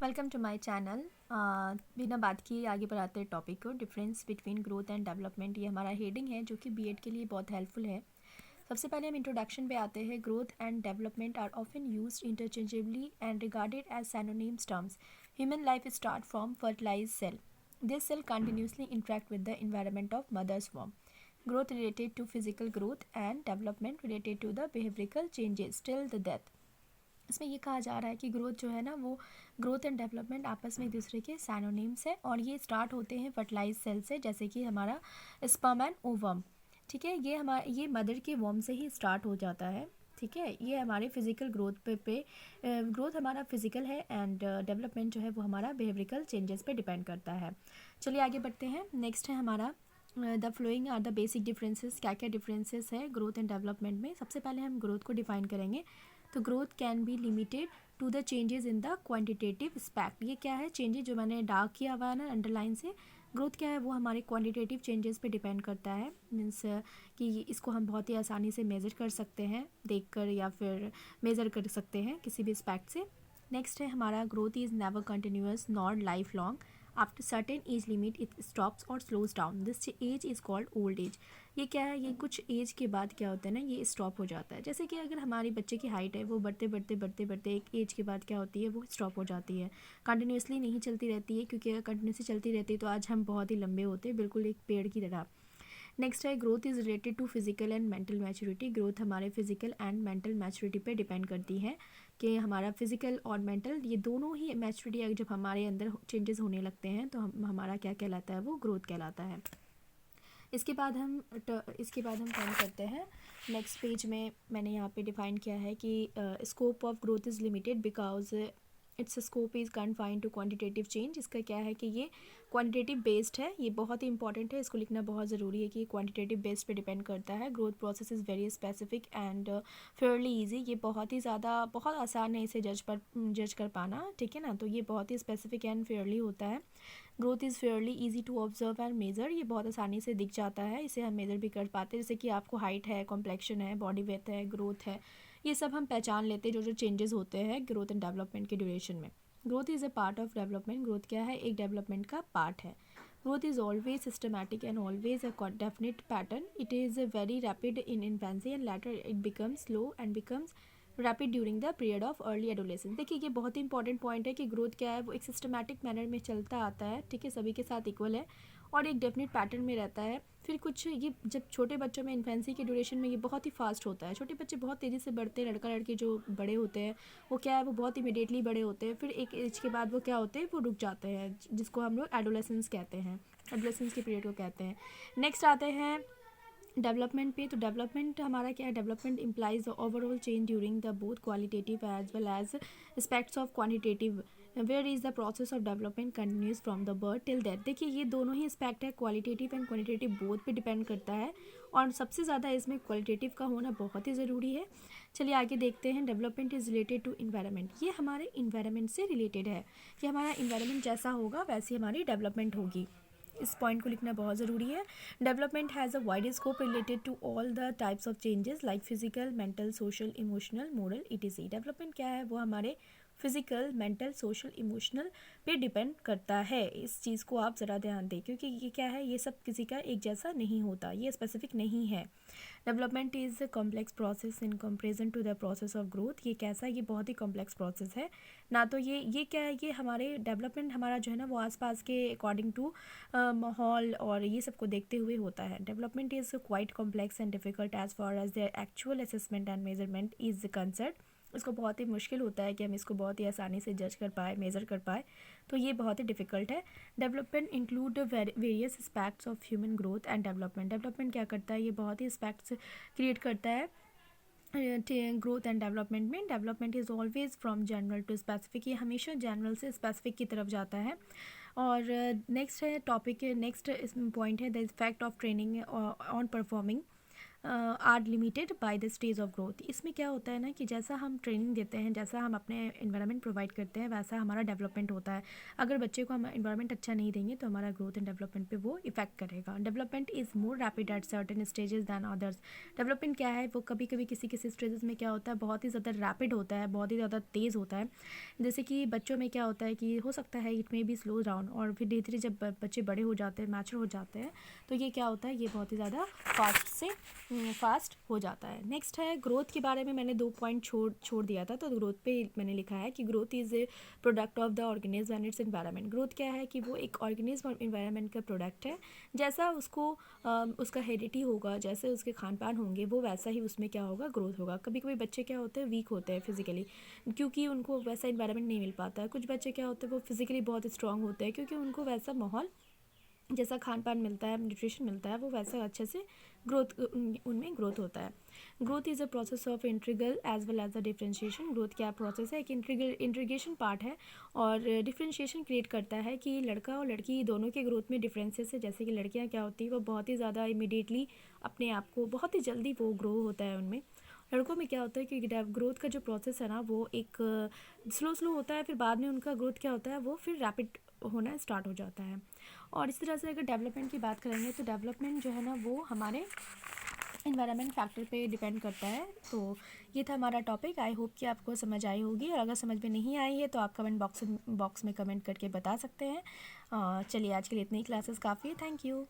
Welcome to my channel. बिना बात किए आगे बढ़ाते हैं टॉपिक को। Difference between growth and development, ये हमारा हेडिंग है जो कि बीएड के लिए बहुत हेल्पफुल है। सबसे पहले हम इंट्रोडक्शन पे आते हैं। Growth and development are often used interchangeably and regarded as synonyms terms. Human life start from fertilised cell. This cell continuously interact with the environment of mother's womb. Growth related to physical growth and development related to the behavioral changes till the death. इसमें ये कहा जा रहा है कि growth जो है ना, वो ग्रोथ एंड डेवलपमेंट आपस में एक दूसरे के सैनोनिम्स है और ये स्टार्ट होते हैं फर्टिलाइज सेल से, जैसे कि हमारा स्पर्म एंड ओवम। ठीक है, ये मदर के वॉर्म से ही स्टार्ट हो जाता है। ठीक है, ये हमारे फिजिकल ग्रोथ पे ग्रोथ हमारा फिजिकल है एंड डेवलपमेंट जो है वो हमारा बिहेवियरल चेंजेस पे डिपेंड करता है। चलिए आगे बढ़ते हैं। नेक्स्ट है हमारा the following are the basic differences. क्या क्या डिफरेंसेस है ग्रोथ एंड डेवलपमेंट में? सबसे पहले हम ग्रोथ को डिफाइन करेंगे। तो growth can be limited to the changes in the quantitative aspect. ये क्या है? चेंजेस जो मैंने डार्क किया हुआ है ना अंडरलाइन से, ग्रोथ क्या है वो हमारे क्वांटिटेटिव चेंजेस पे डिपेंड करता है। मीन्स कि इसको हम बहुत ही आसानी से मेज़र कर सकते हैं देखकर, या फिर मेज़र कर सकते हैं किसी भी एस्पेक्ट से। नेक्स्ट है हमारा growth is never continuous not life long. After certain age limit it stops और slows down. This age is called old age. ये क्या है? ये कुछ एज के बाद क्या होता है ना, ये स्टॉप हो जाता है। जैसे कि अगर हमारी बच्चे की हाइट है वो बढ़ते बढ़ते बढ़ते बढ़ते एक एज के बाद क्या होती है, वो स्टॉप हो जाती है। कंटिन्यूसली नहीं चलती रहती है, क्योंकि अगर कंटिन्यूसली चलती रहती है तो आज हम बहुत ही लंबे होते हैं, बिल्कुल एक पेड़ की तरह। नेक्स्ट है growth is related to physical and mental maturity. Growth हमारे फिजिकल एंड मेंटल मैच्योरिटी पे डिपेंड करती है कि हमारा फिजिकल और मेंटल ये दोनों ही मैच्योरिटी अगर जब हमारे अंदर चेंजेस होने लगते हैं तो हमारा क्या कहलाता है, वो ग्रोथ कहलाता है। इसके बाद हम टर्न करते हैं नेक्स्ट पेज में। मैंने यहाँ पे डिफाइन किया है कि scope of growth is limited because its scope is confined to quantitative change. इसका क्या है कि ये क्वांटिटेटिव बेस्ड है, ये बहुत ही इंपॉर्टेंट है, इसको लिखना बहुत ज़रूरी है कि ये क्वांटिटेटिव बेस्ड पे डिपेंड करता है। Growth process is very specific and Fairlie easy. ये बहुत आसान है इसे जज कर पाना। ठीक है ना, तो ये बहुत ही स्पेसिफिक एंड फेयरली होता है। Growth is fairly easy to observe and measure. ये बहुत आसानी से दिख जाता है, इसे हम मेज़र भी कर पाते हैं। जैसे कि आपको हाइट है, कॉम्प्लेक्शन है, बॉडी वेट है, ग्रोथ है, ये सब हम पहचान लेते हैं जो जो चेंजेस होते हैं ग्रोथ एंड डेवलपमेंट के ड्यूरेशन में। Growth is a part of development. Growth क्या है? एक डेवलपमेंट का पार्ट है। Growth is always systematic and always a definite pattern. It is very rapid in infancy and later it becomes slow and becomes rapid during the period of early adolescence. देखिए ये बहुत ही important point है कि growth क्या है, वो एक systematic manner में चलता आता है। ठीक है, सभी के साथ इक्वल है और एक डेफिनेट पैटर्न में रहता है। फिर कुछ ये जब छोटे बच्चों में इन्फेंसी के ड्यूरेशन में ये बहुत ही फास्ट होता है। छोटे बच्चे बहुत तेज़ी से बढ़ते हैं, लड़का लड़की जो बड़े होते हैं वो क्या है, वो बहुत इमीडिएटली बड़े होते हैं। फिर एक एज के बाद वो क्या होते हैं, वो रुक जाते हैं, जिसको हम लोग एडोलेसेंस कहते हैं, एडोलेसेंस के पीरियड को कहते हैं। नेक्स्ट आते हैं डेवलपमेंट पे। तो डेवलपमेंट हमारा क्या है? Development implies the overall change during the both qualitative as well as aspects of quantitative, where is the process of development continues from the birth till death. देखिए ये दोनों ही एस्पेक्ट है, क्वालिटेटिव एंड क्वांटिटेटिव बोथ पे depend करता है और सबसे ज़्यादा इसमें क्वालिटेटिव का होना बहुत ही ज़रूरी है। चलिए आगे देखते हैं। Development is related to environment. ये हमारे इन्वायरमेंट से रिलेटेड है कि हमारा इन्वायरमेंट जैसा होगा वैसी हमारी डेवलपमेंट होगी। इस पॉइंट को लिखना बहुत ज़रूरी है। Development has a wide scope related to all the types of changes like physical, mental, social, emotional, moral, etc. Development क्या है? वो हमारे फिजिकल, मेंटल, सोशल, इमोशनल पे डिपेंड करता है। इस चीज़ को आप ज़रा ध्यान दें, क्योंकि ये क्या है, ये सब किसी का एक जैसा नहीं होता, ये स्पेसिफिक नहीं है। Development is a complex process in comparison to the process of growth. ये कैसा? ये बहुत ही कॉम्प्लेक्स प्रोसेस है ना। तो ये क्या है, ये हमारे डेवलपमेंट हमारा जो है ना वो आसपास के अकॉर्डिंग टू माहौल और ये सब को देखते हुए होता है। Development is quite complex and difficult as far as their actual assessment and measurement is concern. इसको बहुत ही मुश्किल होता है कि हम इसको बहुत ही आसानी से जज कर पाए, मेज़र कर पाए, तो ये बहुत ही डिफ़िकल्ट है। Development include various aspects of human growth and development. Development क्या करता है? ये बहुत ही एस्पेक्ट्स क्रिएट करता है ग्रोथ एंड डेवलपमेंट में। Development is always from general to specific. ये हमेशा जनरल से स्पेसिफिक की तरफ जाता है। और नेक्स्ट है टॉपिक, नेक्स्ट पॉइंट है the effect of training on performing are limited by the stage of growth. इसमें क्या होता है ना कि जैसा हम ट्रेनिंग देते हैं, जैसा हम अपने इन्वायरमेंट प्रोवाइड करते हैं, वैसा हमारा डेवलपमेंट होता है। अगर बच्चे को हम इन्वायरमेंट अच्छा नहीं देंगे तो हमारा ग्रोथ एंड डेवलपमेंट पे वो इफेक्ट करेगा। Development is more rapid at certain stages than others. Development क्या है, वो कभी कभी किसी किसी स्टेजेस में क्या होता है, बहुत ही ज़्यादा रैपिड होता है, बहुत ही ज़्यादा तेज़ होता है। जैसे कि बच्चों में क्या होता है कि हो सकता है it may be slow down, और फिर धीरे धीरे जब बच्चे बड़े हो जाते हैं, मैच्योर हो जाते हैं, तो ये क्या होता है, ये बहुत ही ज़्यादा फास्ट हो जाता है। नेक्स्ट है ग्रोथ के बारे में मैंने 2 पॉइंट छोड़ दिया था, तो ग्रोथ पे मैंने लिखा है कि growth is a product of the organism and it's environment. Growth क्या है कि वो एक ऑर्गेनिज्म और एनवायरनमेंट का प्रोडक्ट है। जैसा उसको उसका हेरिडिटी होगा, जैसे उसके खान पान होंगे, वो वैसा ही उसमें क्या होगा, ग्रोथ होगा। कभी कभी बच्चे क्या होते हैं, वीक होते हैं फिजिकली, क्योंकि उनको वैसा एनवायरनमेंट नहीं मिल पाता है। कुछ बच्चे क्या होते हैं, वो फिजिकली बहुत स्ट्रांग होते हैं, क्योंकि उनको वैसा माहौल, जैसा खान पान मिलता है, न्यूट्रिशन मिलता है, वो वैसा अच्छे से ग्रोथ उनमें ग्रोथ होता है। Growth is a process of integral as well as a differentiation. Growth क्या प्रोसेस है, एक इंट्रीगेशन पार्ट है और डिफ्रेंशिएशन क्रिएट करता है कि लड़का और लड़की दोनों के ग्रोथ में डिफरेंसेस है। जैसे कि लड़कियां क्या होती है, वो बहुत ही ज़्यादा इमीडिएटली अपने आप को बहुत ही जल्दी वो ग्रो होता है उनमें। लड़कों में क्या होता है कि ग्रोथ का जो प्रोसेस है ना, वो एक स्लो होता है, फिर बाद में उनका ग्रोथ क्या होता है, वो फिर रैपिड होना स्टार्ट हो जाता है। और इस तरह से अगर डेवलपमेंट की बात करेंगे तो डेवलपमेंट जो है ना, वो हमारे इन्वायरमेंट फैक्टर पे डिपेंड करता है। तो ये था हमारा टॉपिक। आई होप कि आपको समझ आई होगी, और अगर समझ में नहीं आई है तो आप कमेंट बॉक्स में कमेंट करके बता सकते हैं। चलिए, आज के लिए इतनी क्लासेस काफ़ी है। Thank you.